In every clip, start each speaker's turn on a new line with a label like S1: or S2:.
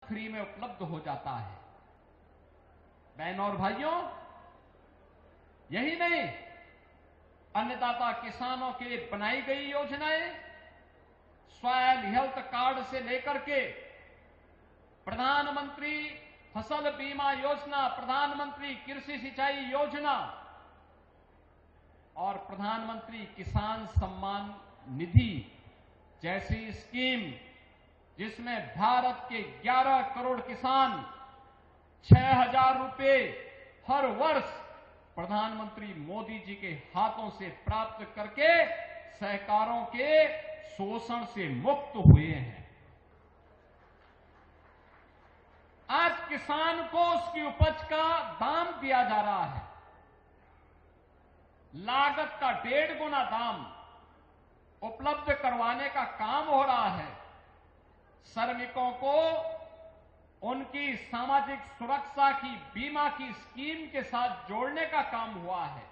S1: Free में उपलब्ध हो जाता है। बहनों और भाइयों, यही नहीं, अन्नदाता किसानों के लिए बनाई गई योजनाएं, सॉयल हेल्थ कार्ड से लेकर के प्रधानमंत्री फसल बीमा योजना, प्रधानमंत्री कृषि सिंचाई योजना और प्रधानमंत्री किसान सम्मान निधि जैसी स्कीम, जिसमें भारत के 11 करोड़ किसान 6,000 रुपए हर वर्ष प्रधानमंत्री मोदी जी के हाथों से प्राप्त करके सहकारों के शोषण से मुक्त हुए हैं। आज किसान को उसकी उपज का दाम दिया जा रहा है, लागत का 1.5 गुना दाम उपलब्ध करवाने का काम हो रहा है। श्रमिकों को उनकी सामाजिक सुरक्षा की बीमा की स्कीम के साथ जोड़ने का काम हुआ है।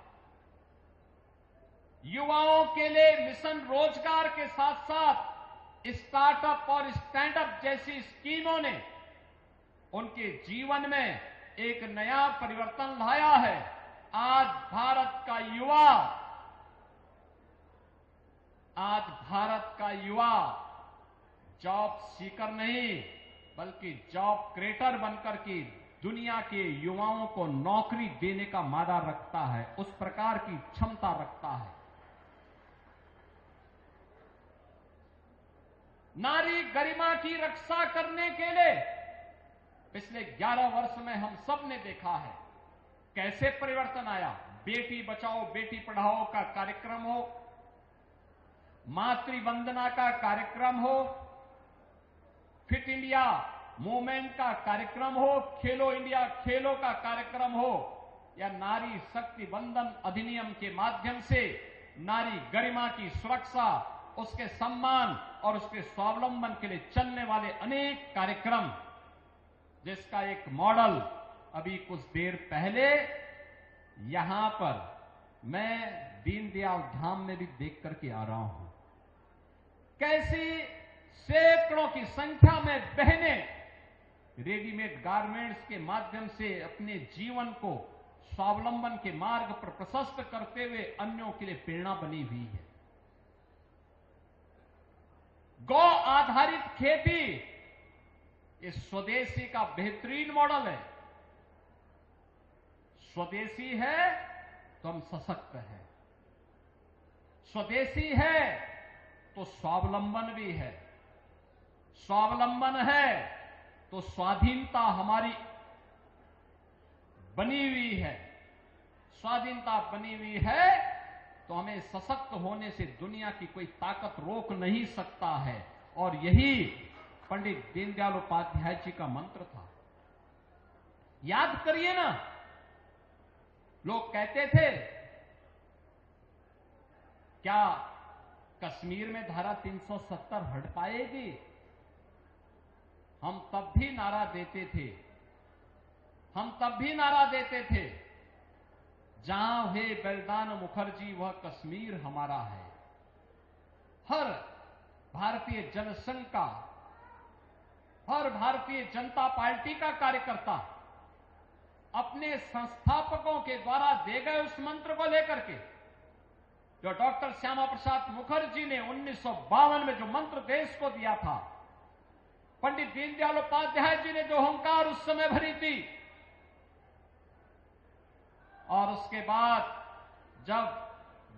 S1: युवाओं के लिए मिशन रोजगार के साथ साथ स्टार्टअप और स्टैंडअप जैसी स्कीमों ने उनके जीवन में एक नया परिवर्तन लाया है। आज भारत का युवा जॉब सीकर नहीं, बल्कि जॉब क्रिएटर बनकर के दुनिया के युवाओं को नौकरी देने का मादा रखता है, उस प्रकार की क्षमता रखता है। नारी गरिमा की रक्षा करने के लिए पिछले 11 वर्ष में हम सब ने देखा है कैसे परिवर्तन आया। बेटी बचाओ बेटी पढ़ाओ का कार्यक्रम हो, मातृ वंदना का कार्यक्रम हो, फिट इंडिया मूवमेंट का कार्यक्रम हो, खेलो इंडिया खेलों का कार्यक्रम हो, या नारी शक्ति वंदन अधिनियम के माध्यम से नारी गरिमा की सुरक्षा, उसके सम्मान और उसके स्वावलंबन के लिए चलने वाले अनेक कार्यक्रम, जिसका एक मॉडल अभी कुछ देर पहले यहां पर मैं दीनदयाल धाम में भी देख करके आ रहा हूं। कैसी सैकड़ों की संख्या में बहनें रेडीमेड गारमेंट्स के माध्यम से अपने जीवन को स्वावलंबन के मार्ग पर प्रशस्त करते हुए अन्यों के लिए प्रेरणा बनी हुई है। गौ आधारित खेती इस स्वदेशी का बेहतरीन मॉडल है। स्वदेशी है तो हम सशक्त हैं, स्वदेशी है तो स्वावलंबन भी है, स्वावलंबन है तो स्वाधीनता हमारी बनी हुई है, स्वाधीनता बनी हुई है तो हमें सशक्त होने से दुनिया की कोई ताकत रोक नहीं सकता है। और यही पंडित दीनदयाल उपाध्याय जी का मंत्र था। याद करिए ना, लोग कहते थे क्या कश्मीर में धारा 370 हट पाएगी? हम तब भी नारा देते थे, जहां है बलिदान मुखर्जी वह कश्मीर हमारा है। हर भारतीय जनसंघ का, हर भारतीय जनता पार्टी का कार्यकर्ता अपने संस्थापकों के द्वारा दिए गए उस मंत्र को लेकर के, जो डॉक्टर श्यामा प्रसाद मुखर्जी ने 1952 में जो मंत्र देश को दिया था, पंडित दीनदयाल उपाध्याय जी ने जो हुंकार उस समय भरी थी, और उसके बाद जब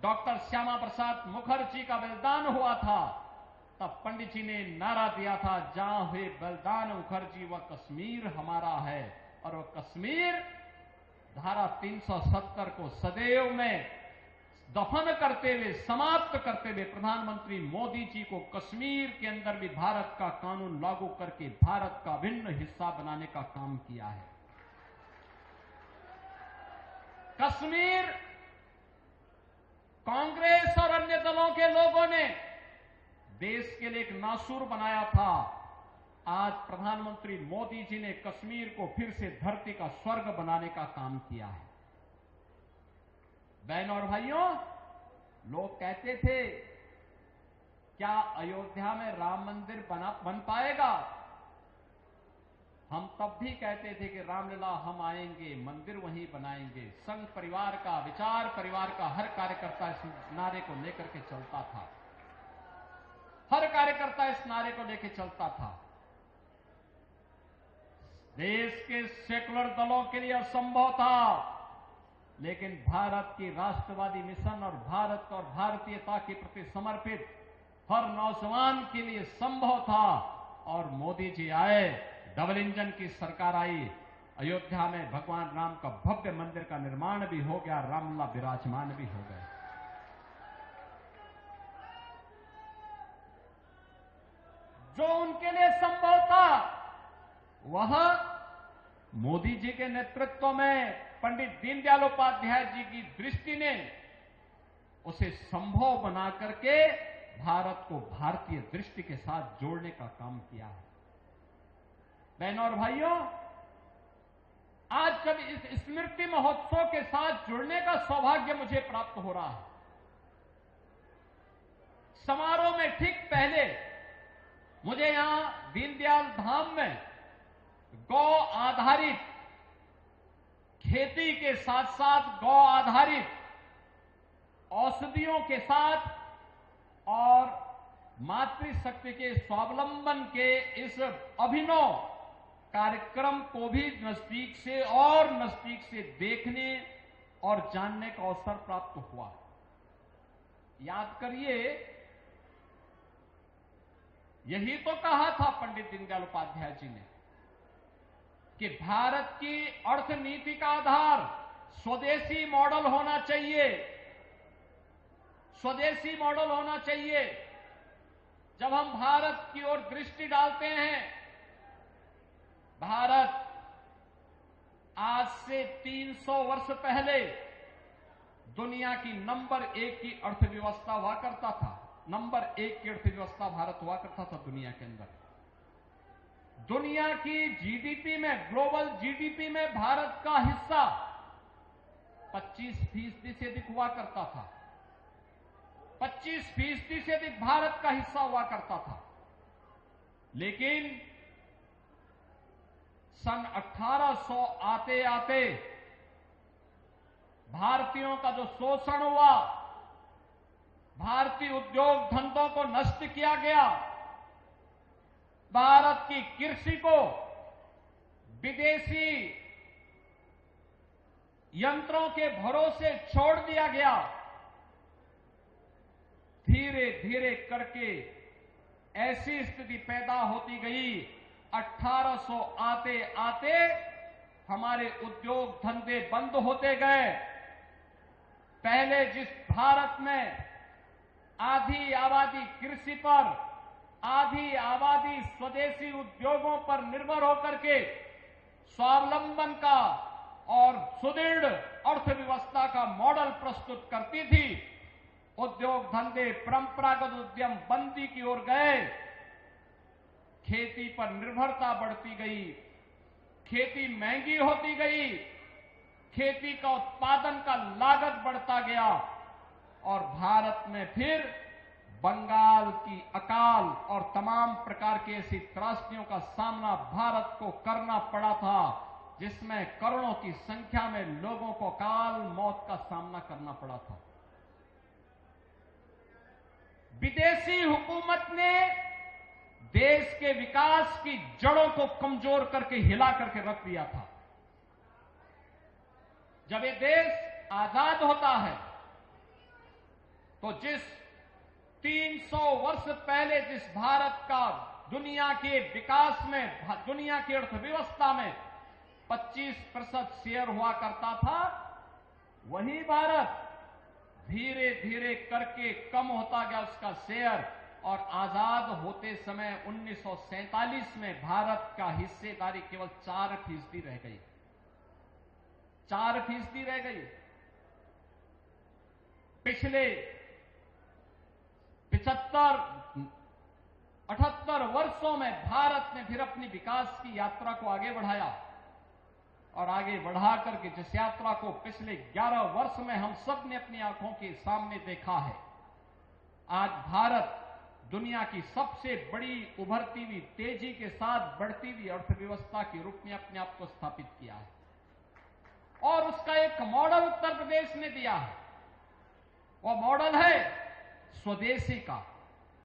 S1: डॉक्टर श्यामा प्रसाद मुखर्जी का बलिदान हुआ था, तब पंडित जी ने नारा दिया था, जहां हुए बलिदान मुखर्जी वह कश्मीर हमारा है। और वह कश्मीर धारा 370 को सदैव में दफन करते हुए, समाप्त करते हुए प्रधानमंत्री मोदी जी को कश्मीर के अंदर भी भारत का कानून लागू करके भारत का अभिन्न हिस्सा बनाने का काम किया है। कश्मीर कांग्रेस और अन्य दलों के लोगों ने देश के लिए एक नासूर बनाया था। आज प्रधानमंत्री मोदी जी ने कश्मीर को फिर से धरती का स्वर्ग बनाने का काम किया है। बहनों और भाइयों, लोग कहते थे क्या अयोध्या में राम मंदिर बन पाएगा? हम तब भी कहते थे कि रामलला हम आएंगे, मंदिर वहीं बनाएंगे। संघ परिवार का, विचार परिवार का हर कार्यकर्ता इस नारे को लेकर के चलता था। हर कार्यकर्ता इस नारे को लेकर चलता था। देश के सेकुलर दलों के लिए असंभव था, लेकिन भारत की राष्ट्रवादी मिशन और भारत और भारतीयता के प्रति समर्पित हर नौजवान के लिए संभव था। और मोदी जी आए, डबल इंजन की सरकार आई, अयोध्या में भगवान राम का भव्य मंदिर का निर्माण भी हो गया, रामलला विराजमान भी हो गए। जो उनके लिए संभव था, वह मोदी जी के नेतृत्व में पंडित दीनदयाल उपाध्याय जी की दृष्टि ने उसे संभव बना करके भारत को भारतीय दृष्टि के साथ जोड़ने का काम किया है। बहनों और भाइयों, आज जब इस स्मृति महोत्सव के साथ जुड़ने का सौभाग्य मुझे प्राप्त हो रहा है, समारोह में ठीक पहले मुझे यहां दीनदयाल धाम में गौ आधारित खेती के साथ साथ गौ आधारित औषधियों के साथ और मातृशक्ति के स्वावलंबन के इस अभिनव कार्यक्रम को भी नजदीक से देखने और जानने का अवसर प्राप्त हुआ। याद करिए, यही तो कहा था पंडित दीनदयाल उपाध्याय जी ने कि भारत की अर्थनीति का आधार स्वदेशी मॉडल होना चाहिए। स्वदेशी मॉडल होना चाहिए। जब हम भारत की ओर दृष्टि डालते हैं, भारत आज से 300 वर्ष पहले दुनिया की नंबर 1 की अर्थव्यवस्था हुआ करता था। नंबर 1 की अर्थव्यवस्था भारत हुआ करता था दुनिया के अंदर। दुनिया की जीडीपी में, ग्लोबल जीडीपी में भारत का हिस्सा 25% से अधिक हुआ करता था। 25% से अधिक भारत का हिस्सा हुआ करता था। लेकिन सन 1800 आते आते भारतीयों का जो शोषण हुआ, भारतीय उद्योग धंधों को नष्ट किया गया, भारत की कृषि को विदेशी यंत्रों के भरोसे छोड़ दिया गया। धीरे धीरे करके ऐसी स्थिति पैदा होती गई, 1800 आते आते हमारे उद्योग धंधे बंद होते गए। पहले जिस भारत में आधी आबादी कृषि पर, आधी आबादी स्वदेशी उद्योगों पर निर्भर होकर के स्वावलंबन का और सुदृढ़ अर्थव्यवस्था का मॉडल प्रस्तुत करती थी, उद्योग धंधे, परंपरागत उद्यम बंदी की ओर गए। खेती पर निर्भरता बढ़ती गई, खेती महंगी होती गई, खेती का उत्पादन का लागत बढ़ता गया और भारत में फिर बंगाल की अकाल और तमाम प्रकार की ऐसी त्रासदियों का सामना भारत को करना पड़ा था, जिसमें करोड़ों की संख्या में लोगों को अकाल मौत का सामना करना पड़ा था। विदेशी हुकूमत ने देश के विकास की जड़ों को कमजोर करके, हिला करके रख दिया था। जब ये देश आजाद होता है तो जिस 300 वर्ष पहले जिस भारत का दुनिया के विकास में, दुनिया की अर्थव्यवस्था में 25% शेयर हुआ करता था, वही भारत धीरे धीरे करके कम होता गया उसका शेयर और आजाद होते समय 1947 में भारत का हिस्सेदारी केवल 4% रह गई। 4% रह गई। पिछले 75-78 वर्षों में भारत ने फिर अपनी विकास की यात्रा को आगे बढ़ाया और आगे बढ़ा करके जिस यात्रा को पिछले 11 वर्ष में हम सब ने अपनी आंखों के सामने देखा है, आज भारत दुनिया की सबसे बड़ी उभरती हुई तेजी के साथ बढ़ती हुई अर्थव्यवस्था के रूप में अपने आप को स्थापित किया है और उसका एक मॉडल उत्तर प्रदेश ने दिया है। वो मॉडल है स्वदेशी का।